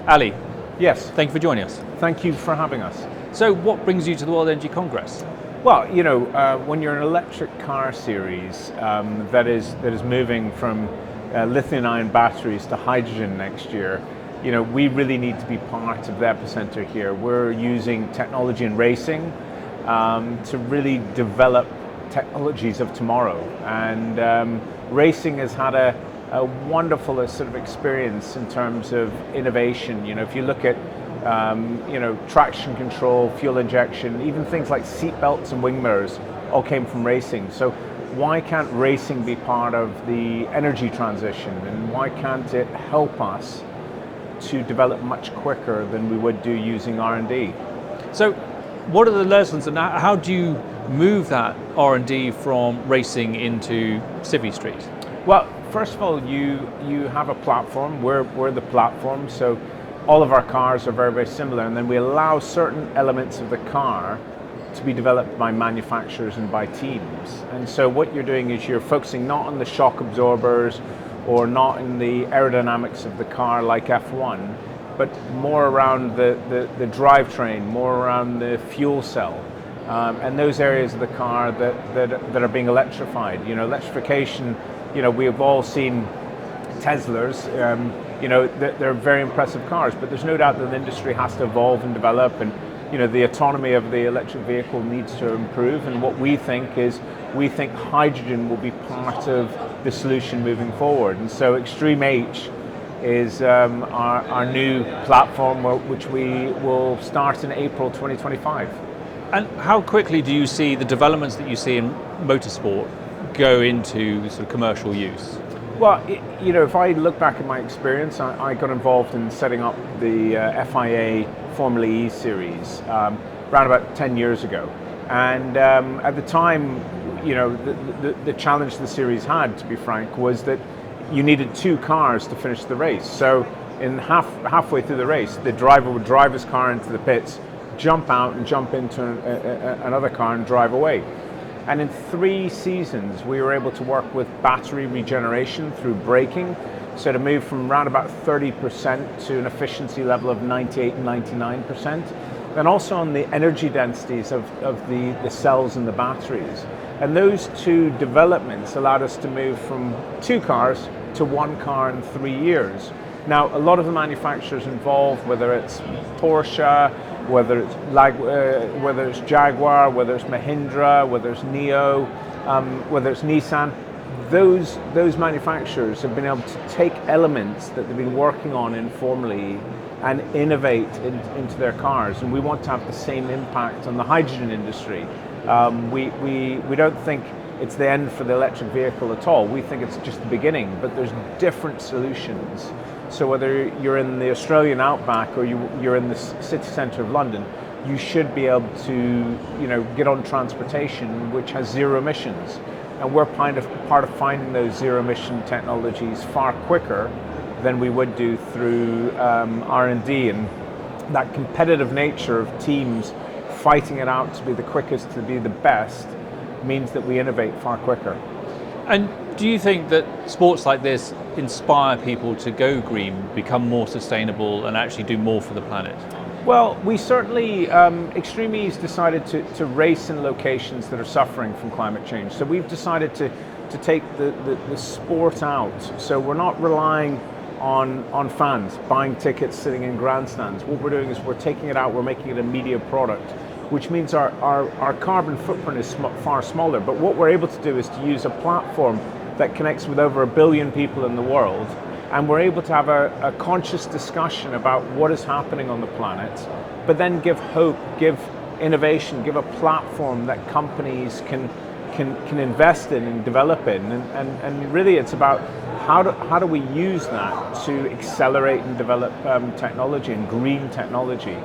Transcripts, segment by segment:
Ali, Yes, thank you for joining us. thank you for having us. So what brings you to the World Energy Congress? Well, when you're an electric car series that is moving from lithium-ion batteries to hydrogen next year, we really need to be part of the epicenter here. We're using technology in racing to really develop technologies of tomorrow, and racing has had a wonderful sort of experience in terms of innovation. If you look at traction control, fuel injection, even things like seat belts and wing mirrors all came from racing. So why can't racing be part of the energy transition, and why can't it help us to develop much quicker than we would do using R&D? So what are the lessons, and how do you move that R&D from racing into Civvy Street? Well, first of all, you have a platform. We're the platform, so all of our cars are very, very similar, and then we allow certain elements of the car to be developed by manufacturers and by teams. And so what you're doing is you're focusing not on the shock absorbers or not in the aerodynamics of the car like F1, but more around the drivetrain, more around the fuel cell, and those areas of the car that are being electrified. Electrification, we've all seen Teslas, they're very impressive cars, but there's no doubt that the industry has to evolve and develop, and the autonomy of the electric vehicle needs to improve. And what we think hydrogen will be part of the solution moving forward. And so Extreme H is our new platform, which we will start in April 2025. And how quickly do you see the developments that you see in motorsport go into sort of commercial use? Well, if I look back at my experience, I got involved in setting up the FIA Formula E series around about 10 years ago. And at the time, the challenge the series had, to be frank, was that you needed two cars to finish the race. So in halfway through the race, the driver would drive his car into the pits, jump out and jump into another car and drive away. And in 3 seasons, we were able to work with battery regeneration through braking, so to move from around about 30% to an efficiency level of 98 and 99%, and also on the energy densities of the cells and the batteries. And those two developments allowed us to move from 2 cars to 1 car in 3 years. Now, a lot of the manufacturers involved, whether it's Porsche, whether it's Jaguar, whether it's Mahindra, whether it's NIO, whether it's Nissan, those manufacturers have been able to take elements that they've been working on in Formula E and innovate into their cars. And we want to have the same impact on the hydrogen industry. We don't think it's the end for the electric vehicle at all. We think it's just the beginning, but there's different solutions. So whether you're in the Australian outback or you're in the city centre of London, you should be able to get on transportation which has zero emissions. And we're part of finding those zero emission technologies far quicker than we would do through R&D. And that competitive nature of teams fighting it out to be the quickest, to be the best, means that we innovate far quicker. And do you think that sports like this inspire people to go green, become more sustainable, and actually do more for the planet? Well, we certainly, Extreme E's decided to race in locations that are suffering from climate change. So we've decided to take the sport out. So we're not relying on fans buying tickets, sitting in grandstands. What we're doing is we're taking it out, we're making it a media product, which means our carbon footprint is far smaller. But what we're able to do is to use a platform that connects with over 1 billion people in the world, and we're able to have a conscious discussion about what is happening on the planet, but then give hope, give innovation, give a platform that companies can invest in and develop in. And really it's about how do we use that to accelerate and develop technology and green technology.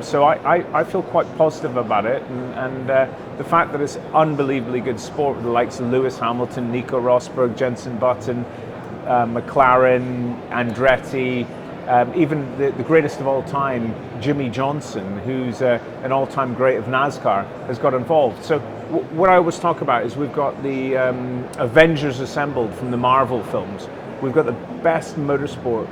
So I feel quite positive about it, and the fact that it's unbelievably good sport with the likes of Lewis Hamilton, Nico Rosberg, Jenson Button, McLaren, Andretti, even the greatest of all time, Jimmy Johnson, who's an all-time great of NASCAR, has got involved. So what I always talk about is we've got the Avengers assembled from the Marvel films. We've got the best motorsport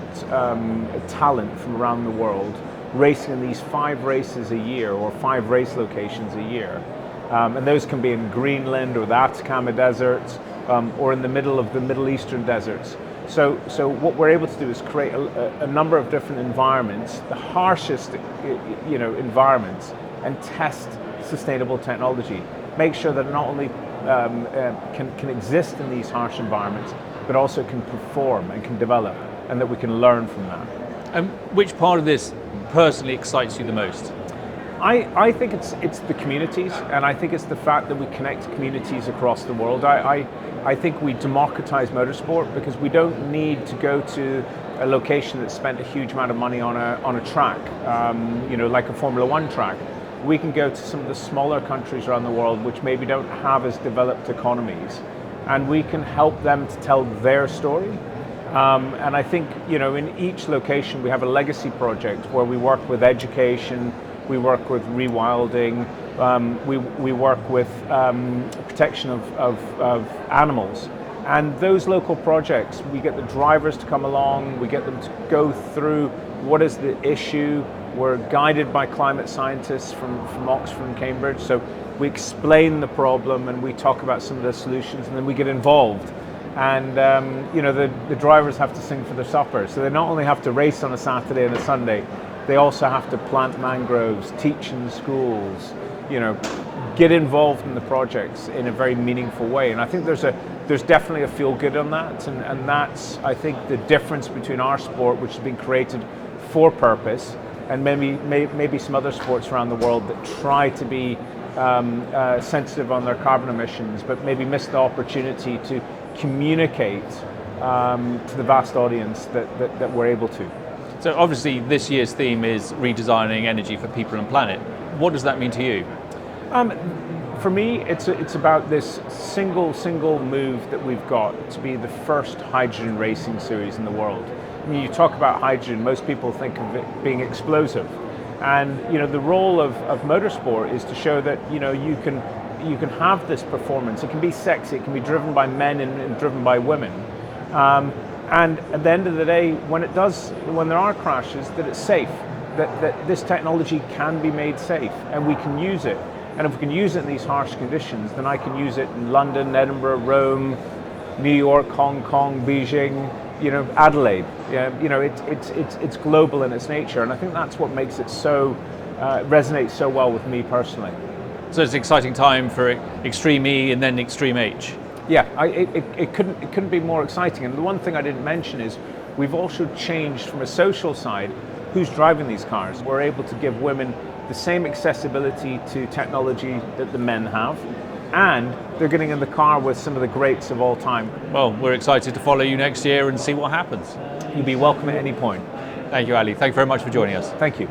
talent from around the world racing in these 5 races a year, or 5 race locations a year. And those can be in Greenland or the Atacama deserts, or in the middle of the Middle Eastern deserts. So what we're able to do is create a number of different environments, the harshest environments, and test sustainable technology. Make sure that it not only can exist in these harsh environments, but also can perform and can develop, and that we can learn from that. And which part of this personally excites you the most? I think it's the communities, and I think it's the fact that we connect communities across the world. I think we democratize motorsport because we don't need to go to a location that spent a huge amount of money on a track, like a Formula One track. We can go to some of the smaller countries around the world which maybe don't have as developed economies, and we can help them to tell their story. And I think, in each location we have a legacy project where we work with education, we work with rewilding, we work with protection of animals. And those local projects, we get the drivers to come along, we get them to go through what is the issue. We're guided by climate scientists from Oxford and Cambridge, so we explain the problem and we talk about some of the solutions, and then we get involved. And the drivers have to sing for their supper, so they not only have to race on a Saturday and a Sunday, they also have to plant mangroves, teach in the schools, get involved in the projects in a very meaningful way. And I think there's definitely a feel good on that, and that's, I think, the difference between our sport, which has been created for purpose, and maybe some other sports around the world that try to be sensitive on their carbon emissions, but maybe miss the opportunity to communicate to the vast audience that we're able to. So obviously this year's theme is redesigning energy for people and planet. What does that mean to you? For me, it's about this single move that we've got to be the first hydrogen racing series in the world. When you talk about hydrogen, most people think of it being explosive. And the role of motorsport is to show that you can have this performance. It can be sexy, it can be driven by men and driven by women. And at the end of the day, when there are crashes, that it's safe, that this technology can be made safe, and we can use it. And if we can use it in these harsh conditions, then I can use it in London, Edinburgh, Rome, New York, Hong Kong, Beijing, Adelaide. It's global in its nature, and I think that's what makes it so resonate so well with me personally. So it's an exciting time for Extreme E and then Extreme H. Yeah, it couldn't be more exciting. And the one thing I didn't mention is we've also changed from a social side. Who's driving these cars? We're able to give women the same accessibility to technology that the men have, and they're getting in the car with some of the greats of all time. Well, we're excited to follow you next year and see what happens. You'll be welcome at any point. Thank you, Ali. Thank you very much for joining us. Thank you.